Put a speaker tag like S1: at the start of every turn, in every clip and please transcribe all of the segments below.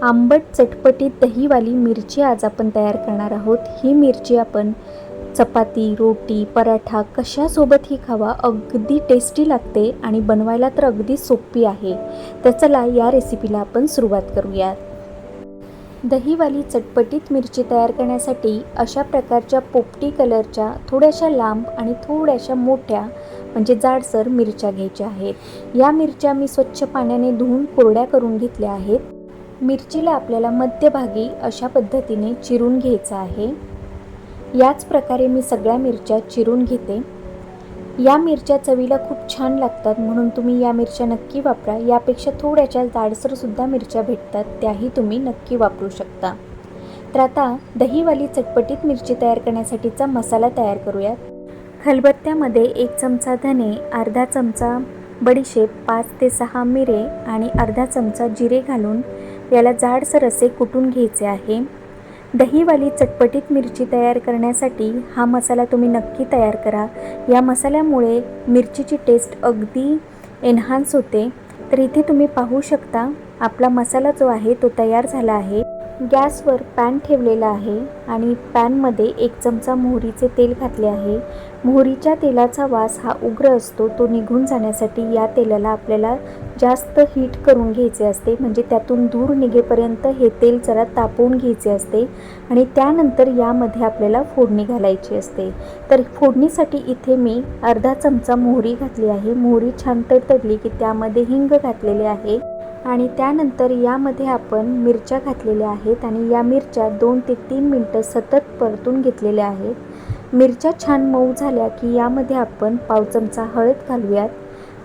S1: आंबट चटपटीत दहीवाली मिरची आज आपण तयार करणार आहोत। ही मिरची आपण चपाती, रोटी, पराठा कशासोबतही खावा, अगदी टेस्टी लागते आणि बनवायला तर अगदी सोपी आहे। तर चला या रेसिपीला आपण सुरुवात करूयात। दहीवाली चटपटीत मिरची तयार करण्यासाठी अशा प्रकारच्या पोपटी कलरच्या थोड्याशा लांब आणि थोड्याशा मोठ्या म्हणजे जाडसर मिरच्या घ्यायच्या आहेत। या मिरच्या मी स्वच्छ पाण्याने धुवून कोरड्या करून घेतल्या आहेत। मिरचीला आपल्याला मध्यभागी अशा पद्धतीने चिरून घ्यायचं आहे। याच प्रकारे मी सगळ्या मिरच्या चिरून घेते। या मिरच्या चवीला खूप छान लागतात, म्हणून तुम्ही या मिरच्या नक्की वापरा। यापेक्षा थोड्याशा जाडसर सुद्धा मिरच्या भेटतात, त्याही तुम्ही नक्की वापरू शकता। तर आता दहीवाली चटपटीत मिरची तयार करण्यासाठीचा मसाला तयार करूयात। खलबत्त्यामध्ये 1 चमचा धने, अर्धा चमचा बडीशेप, 5 ते 6 मिरे आणि अर्धा चमचा जिरे घालून याला जाडसर असे कुटून घ्यायचे आहे। दहीवाली चटपटीत मिरची तयार करण्यासाठी हा मसाला तुम्ही नक्की तयार करा। या मसाल्यामुळे मिरचीची टेस्ट अगदी एन्हान्स होते। तर इथे तुम्ही पाहू शकता आपला मसाला जो आहे तो तयार झाला आहे। गॅसवर पॅन ठेवलेला आहे आणि पॅनमध्ये 1 चमचा मोहरीचे तेल घातले आहे। मोहरीच्या तेलाचा वास हा उग्र असतो, तो निघून जाण्यासाठी या तेलाला आपल्याला जास्त हीट करून घ्यायचे असते, म्हणजे त्यातून धूर निघेपर्यंत हे तेल जरा तापवून घ्यायचे असते आणि त्यानंतर यामध्ये आपल्याला फोडणी घालायची असते। तर फोडणीसाठी इथे मी अर्धा चमचा मोहरी घातली आहे। मोहरी छान तडतडली की त्यामध्ये हिंग घातलेले आहे आणि त्यानंतर यामध्ये आपण मिरच्या घातलेल्या आहेत आणि या मिरच्या 2 ते 3 मिनिटं सतत परतून घेतलेल्या आहेत। मिरच्या छान मऊ झाल्या की यामध्ये आपण पाव चमचा हळद घालूयात,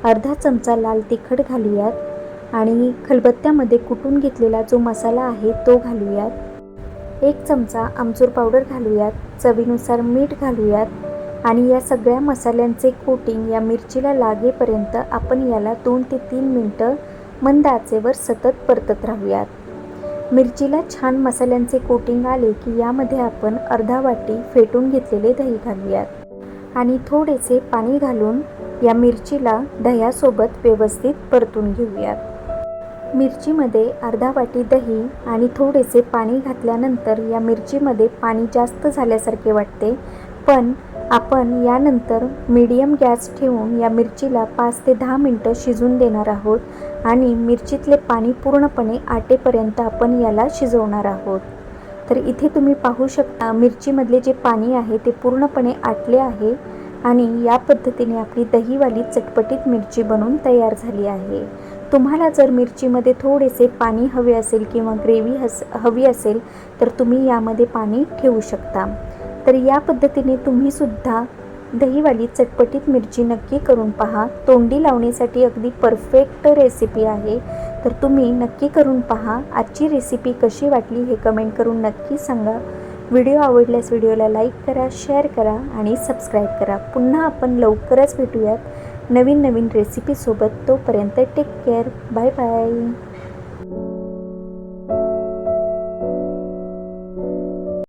S1: अर्धा चमचा लाल तिखट घालूयात आणि खलबत्त्यामध्ये कुटून घेतलेला जो मसाला आहे तो घालूयात। 1 चमचा आमचूर पावडर घालूयात, चवीनुसार मीठ घालूयात आणि या सगळ्या मसाल्यांचे कोटिंग या मिरचीला लागेपर्यंत आपण याला 2 ते 3 मिनिटं मंद आचेवर सतत परतत राहूयात। मिरचीला छान मसाल्यांचे कोटिंग आले की यामध्ये आपण अर्धा वाटी फेटून घेतलेले दही घालूयात आणि थोडेसे पाणी घालून या मिरचीला दह्यासोबत व्यवस्थित परतून घेऊयात। मिरचीमध्ये अर्धा वाटी दही आणि थोडेसे पाणी घातल्यानंतर या मिरचीमध्ये पाणी जास्त झाल्यासारखे वाटते, पण आपण यानंतर मीडियम गॅस ठेवून या मिरचीला 5 ते 10 मिनिटं शिजून देणार आहोत आणि मिरचीतले पाणी पूर्णपणे आटेपर्यंत आपण याला शिजवणार आहोत। तर इथे तुम्ही पाहू शकता मिरचीमधले जे पाणी आहे ते पूर्णपणे आटले आहे आणि या पद्धतीने आपली दहीवाली चटपटीत मिरची बनून तयार झाली आहे। तुम्हाला जर मिरचीमध्ये थोडेसे पाणी हवे असेल किंवा ग्रेव्ही हवी असेल तर तुम्ही यामध्ये पाणी ठेवू शकता। तर या पद्धतीने तुम्ही सुद्धा दहीवाली चटपटीत मिरची नक्की करून पहा। तोंडी लावण्यासाठी अगदी परफेक्ट रेसिपी आहे, तर तुम्ही नक्की करून पहा। आजची रेसिपी कशी वाटली हे कमेंट करून नक्की सांगा। व्हिडिओ आवडल्यास व्हिडिओला लाईक करा, शेअर करा आणि सबस्क्राईब करा। पुन्हा आपण लवकरच भेटूयात नवीन रेसिपीसोबत। तोपर्यंत टेक केअर, बाय बाय।